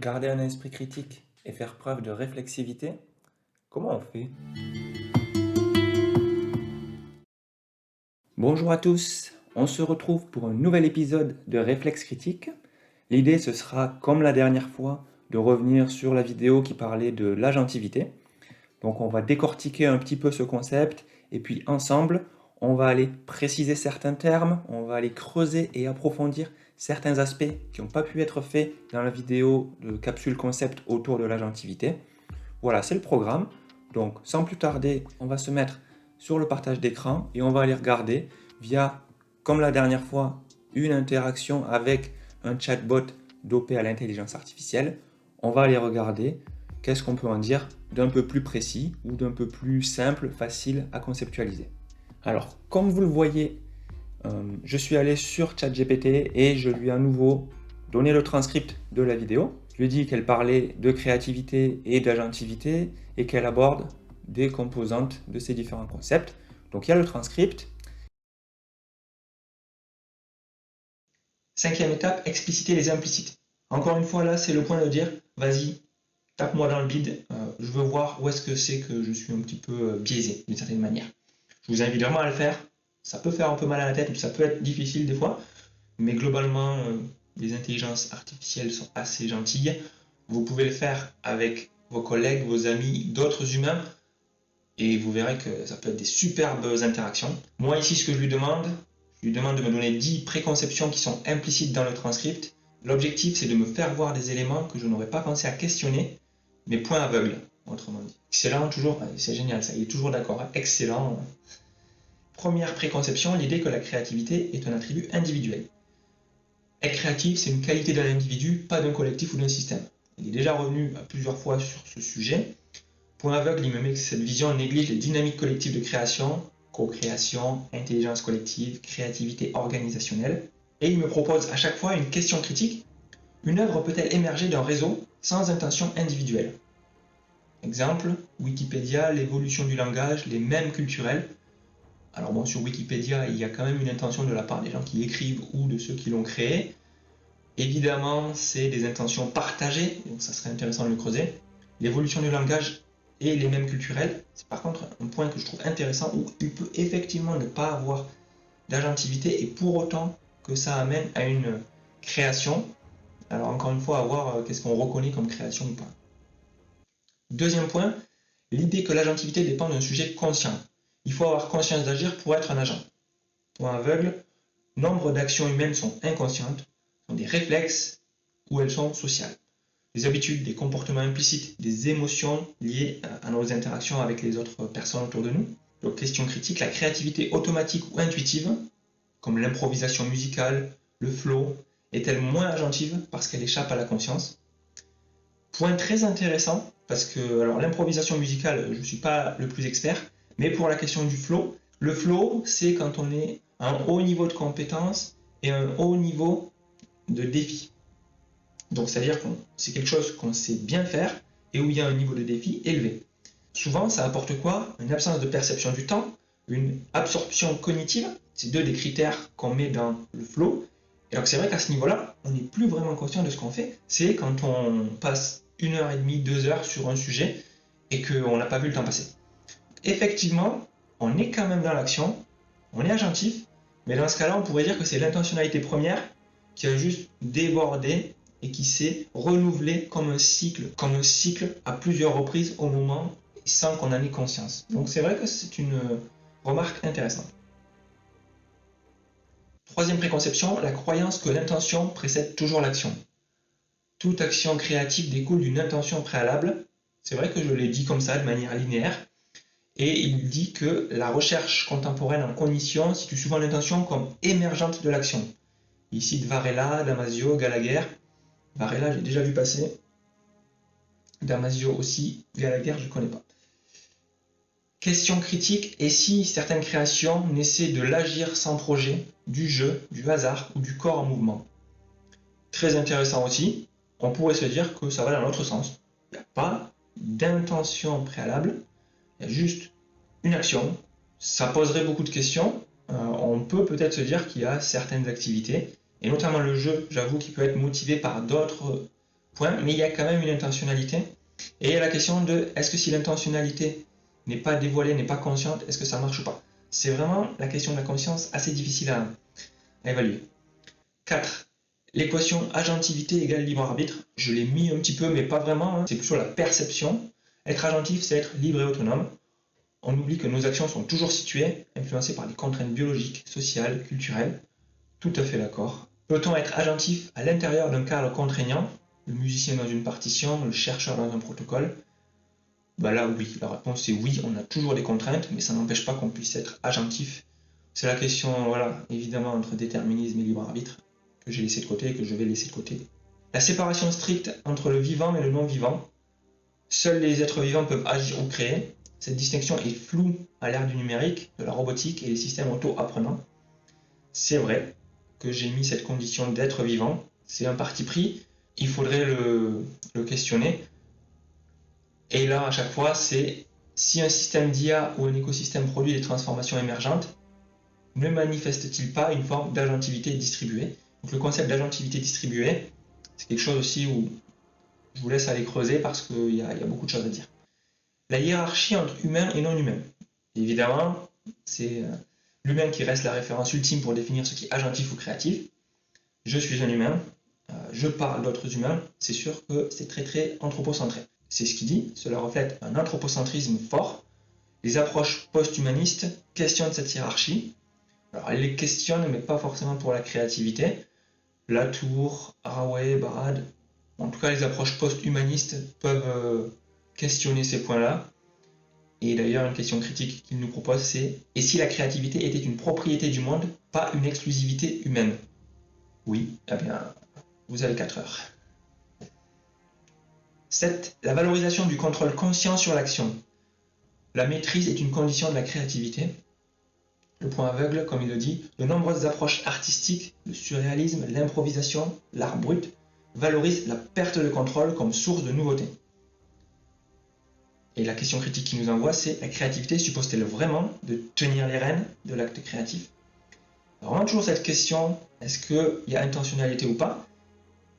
Garder un esprit critique et faire preuve de réflexivité, comment on fait? Bonjour à tous, on se retrouve pour un nouvel épisode de Réflexe critique. L'idée, ce sera, comme la dernière fois, de revenir sur la vidéo qui parlait de l'agentivité. Donc on va décortiquer un petit peu ce concept et puis ensemble, on va aller préciser certains termes, on va aller creuser et approfondir certains aspects qui n'ont pas pu être faits dans la vidéo de capsule concept autour de l'agentivité. Voilà, c'est le programme. Donc sans plus tarder, on va se mettre sur le partage d'écran et on va aller regarder via, comme la dernière fois, une interaction avec un chatbot dopé à l'intelligence artificielle. On va aller regarder qu'est-ce qu'on peut en dire d'un peu plus précis ou d'un peu plus simple, facile à conceptualiser. Alors, comme vous le voyez, je suis allé sur ChatGPT et je lui ai à nouveau donné le transcript de la vidéo. Je lui ai dit qu'elle parlait de créativité et d'agentivité et qu'elle aborde des composantes de ces différents concepts. Donc il y a le transcript. Cinquième étape, expliciter les implicites. Encore une fois, là, c'est le point de dire, vas-y, tape-moi dans le bide, je veux voir où est-ce que c'est que je suis un petit peu biaisé, d'une certaine manière. Je vous invite vraiment à le faire. Ça peut faire un peu mal à la tête, ou ça peut être difficile des fois, mais globalement, les intelligences artificielles sont assez gentilles. Vous pouvez le faire avec vos collègues, vos amis, d'autres humains, et vous verrez que ça peut être des superbes interactions. Moi ici, ce que je lui demande de me donner 10 préconceptions qui sont implicites dans le transcript. L'objectif, c'est de me faire voir des éléments que je n'aurais pas pensé à questionner, mais point aveugle, autrement dit. Excellent, toujours, c'est génial ça, il est toujours d'accord, hein. Excellent. Première préconception, l'idée que la créativité est un attribut individuel. Être créatif, c'est une qualité d'un individu, pas d'un collectif ou d'un système. Il est déjà revenu plusieurs fois sur ce sujet. Point aveugle, il me met que cette vision néglige les dynamiques collectives de création, co-création, intelligence collective, créativité organisationnelle. Et il me propose à chaque fois une question critique. Une œuvre peut-elle émerger d'un réseau sans intention individuelle? Exemple, Wikipédia, l'évolution du langage, les mèmes culturels. Alors bon, sur Wikipédia, il y a quand même une intention de la part des gens qui écrivent ou de ceux qui l'ont créé. Évidemment, c'est des intentions partagées, donc ça serait intéressant de le creuser. L'évolution du langage et les mêmes culturels, c'est par contre un point que je trouve intéressant où il peut effectivement ne pas avoir d'agentivité et pour autant que ça amène à une création. Alors encore une fois, à voir qu'est-ce qu'on reconnaît comme création ou pas. Deuxième point, l'idée que l'agentivité dépend d'un sujet conscient. Il faut avoir conscience d'agir pour être un agent. Point aveugle, nombre d'actions humaines sont inconscientes, sont des réflexes ou elles sont sociales. Des habitudes, des comportements implicites, des émotions liées à nos interactions avec les autres personnes autour de nous. Donc question critique, la créativité automatique ou intuitive, comme l'improvisation musicale, le flow, est-elle moins agentive parce qu'elle échappe à la conscience? Point très intéressant, parce que alors l'improvisation musicale, je ne suis pas le plus expert, mais pour la question du flow, le flow, c'est quand on est à un haut niveau de compétence et un haut niveau de défi. Donc c'est-à-dire que c'est quelque chose qu'on sait bien faire et où il y a un niveau de défi élevé. Souvent, ça apporte quoi? Une absence de perception du temps, une absorption cognitive, c'est deux des critères qu'on met dans le flow. Et donc c'est vrai qu'à ce niveau-là, on n'est plus vraiment conscient de ce qu'on fait. C'est quand on passe 1h30, 2 heures sur un sujet et qu'on n'a pas vu le temps passer. Effectivement, on est quand même dans l'action, on est agentif, mais dans ce cas-là, on pourrait dire que c'est l'intentionnalité première qui a juste débordé et qui s'est renouvelé comme un cycle à plusieurs reprises au moment sans qu'on en ait conscience. Donc c'est vrai que c'est une remarque intéressante. Troisième préconception, la croyance que l'intention précède toujours l'action. Toute action créative découle d'une intention préalable. C'est vrai que je l'ai dit comme ça, de manière linéaire. Et il dit que la recherche contemporaine en cognition situe souvent l'intention comme émergente de l'action. Il cite Varela, Damasio, Gallagher. Varela, j'ai déjà vu passer. Damasio aussi. Gallagher, je ne connais pas. Question critique, et si certaines créations naissaient de l'agir sans projet, du jeu, du hasard ou du corps en mouvement? Très intéressant aussi. On pourrait se dire que ça va dans l'autre sens. Il n'y a pas d'intention préalable, il y a juste une action. Ça poserait beaucoup de questions. On peut peut-être se dire qu'il y a certaines activités, et notamment le jeu, j'avoue, qui peut être motivé par d'autres point, mais il y a quand même une intentionnalité. Et il y a la question de est-ce que si l'intentionnalité n'est pas dévoilée, n'est pas consciente, est-ce que ça marche ou pas? C'est vraiment la question de la conscience assez difficile à évaluer. 4. L'équation agentivité égale libre arbitre. Je l'ai mis un petit peu, mais pas vraiment, hein. C'est plus sur la perception. Être agentif, c'est être libre et autonome. On oublie que nos actions sont toujours situées, influencées par des contraintes biologiques, sociales, culturelles. Tout à fait d'accord. Peut-on être agentif à l'intérieur d'un cadre contraignant? Le musicien dans une partition, le chercheur dans un protocole? Là, oui. La réponse est oui, on a toujours des contraintes, mais ça n'empêche pas qu'on puisse être agentif. C'est la question, voilà, évidemment, entre déterminisme et libre arbitre, que j'ai laissé de côté et que je vais laisser de côté. La séparation stricte entre le vivant et le non-vivant. Seuls les êtres vivants peuvent agir ou créer. Cette distinction est floue à l'ère du numérique, de la robotique et des systèmes auto-apprenants. C'est vrai que j'ai mis cette condition d'être vivant. C'est un parti pris. Il faudrait le questionner. Et là, à chaque fois, c'est si un système d'IA ou un écosystème produit des transformations émergentes, ne manifeste-t-il pas une forme d'agentivité distribuée? Donc le concept d'agentivité distribuée, c'est quelque chose aussi où je vous laisse aller creuser parce qu'il y a beaucoup de choses à dire. La hiérarchie entre humain et non humain. Évidemment, c'est l'humain qui reste la référence ultime pour définir ce qui est agentif ou créatif. Je suis un humain, je parle d'autres humains, c'est sûr que c'est très anthropocentré. C'est ce qu'il dit, cela reflète un anthropocentrisme fort. Les approches post-humanistes questionnent cette hiérarchie. Alors elles les questionnent, mais pas forcément pour la créativité. Latour, Haraway, Barad, en tout cas les approches post-humanistes peuvent questionner ces points-là. Et d'ailleurs, une question critique qu'il nous propose, c'est « Et si la créativité était une propriété du monde, pas une exclusivité humaine ?» Oui, eh bien, vous avez 4 heures. 7. La valorisation du contrôle conscient sur l'action. La maîtrise est une condition de la créativité. Le point aveugle, comme il le dit, de nombreuses approches artistiques, le surréalisme, l'improvisation, l'art brut, valorisent la perte de contrôle comme source de nouveauté. Et la question critique qu'il nous envoie, c'est la créativité suppose-t-elle vraiment de tenir les rênes de l'acte créatif? Alors on a toujours cette question, est-ce qu'il y a intentionnalité ou pas?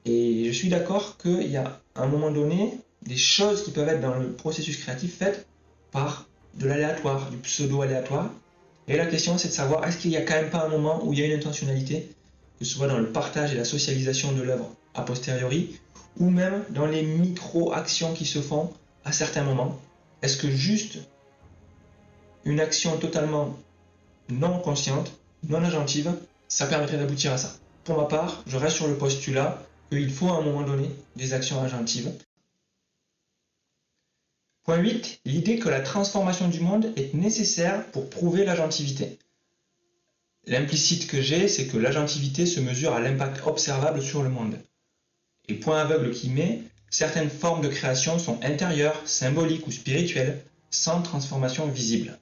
Et je suis d'accord qu'il y a à un moment donné des choses qui peuvent être dans le processus créatif faites par de l'aléatoire, du pseudo-aléatoire. Et la question c'est de savoir est-ce qu'il n'y a quand même pas un moment où il y a une intentionnalité, que ce soit dans le partage et la socialisation de l'œuvre a posteriori, ou même dans les micro-actions qui se font à certains moments. Est-ce que juste une action totalement non consciente, non agentive, ça permettrait d'aboutir à ça? Pour ma part, je reste sur le postulat qu'il faut à un moment donné des actions agentives. Point 8. L'idée que la transformation du monde est nécessaire pour prouver l'agentivité. L'implicite que j'ai, c'est que l'agentivité se mesure à l'impact observable sur le monde. Et point aveugle qui met, certaines formes de création sont intérieures, symboliques ou spirituelles, sans transformation visible.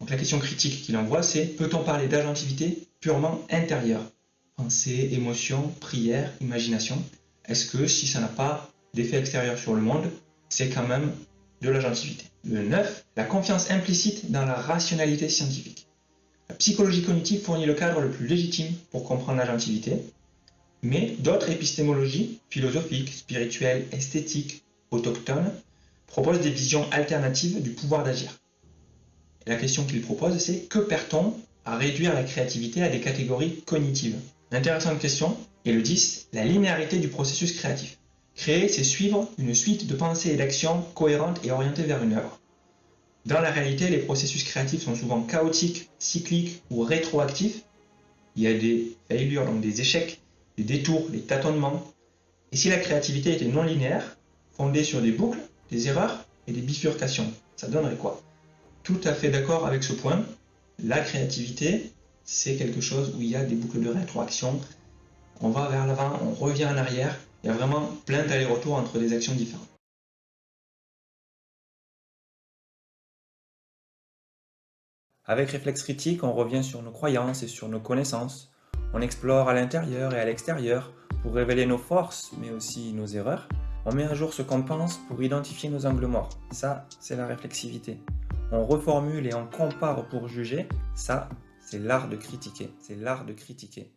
Donc la question critique qu'il envoie, c'est peut-on parler d'agentivité purement intérieure? Pensée, émotion, prière, imagination. Est-ce que si ça n'a pas d'effet extérieur sur le monde, c'est quand même de l'agentivité? Le 9, la confiance implicite dans la rationalité scientifique. La psychologie cognitive fournit le cadre le plus légitime pour comprendre l'agentivité, mais d'autres épistémologies, philosophiques, spirituelles, esthétiques, autochtones, proposent des visions alternatives du pouvoir d'agir. Et la question qu'il propose, c'est que perd-on à réduire la créativité à des catégories cognitives? Intéressante question. Et le 10, la linéarité du processus créatif. Créer, c'est suivre une suite de pensées et d'actions cohérentes et orientées vers une œuvre. Dans la réalité, les processus créatifs sont souvent chaotiques, cycliques ou rétroactifs. Il y a des failures, donc des échecs, des détours, des tâtonnements. Et si la créativité était non linéaire, fondée sur des boucles, des erreurs et des bifurcations, ça donnerait quoi? Tout à fait d'accord avec ce point. La créativité, c'est quelque chose où il y a des boucles de rétroaction. On va vers l'avant, on revient en arrière. Il y a vraiment plein d'allers-retours entre des actions différentes. Avec réflexe critique, on revient sur nos croyances et sur nos connaissances. On explore à l'intérieur et à l'extérieur pour révéler nos forces, mais aussi nos erreurs. On met à jour ce qu'on pense pour identifier nos angles morts. Ça, c'est la réflexivité. On reformule et on compare pour juger. Ça, c'est l'art de critiquer. C'est l'art de critiquer.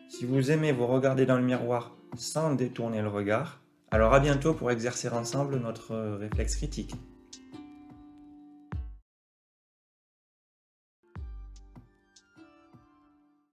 Si vous aimez vous regarder dans le miroir sans détourner le regard. Alors à bientôt pour exercer ensemble notre réflexe critique.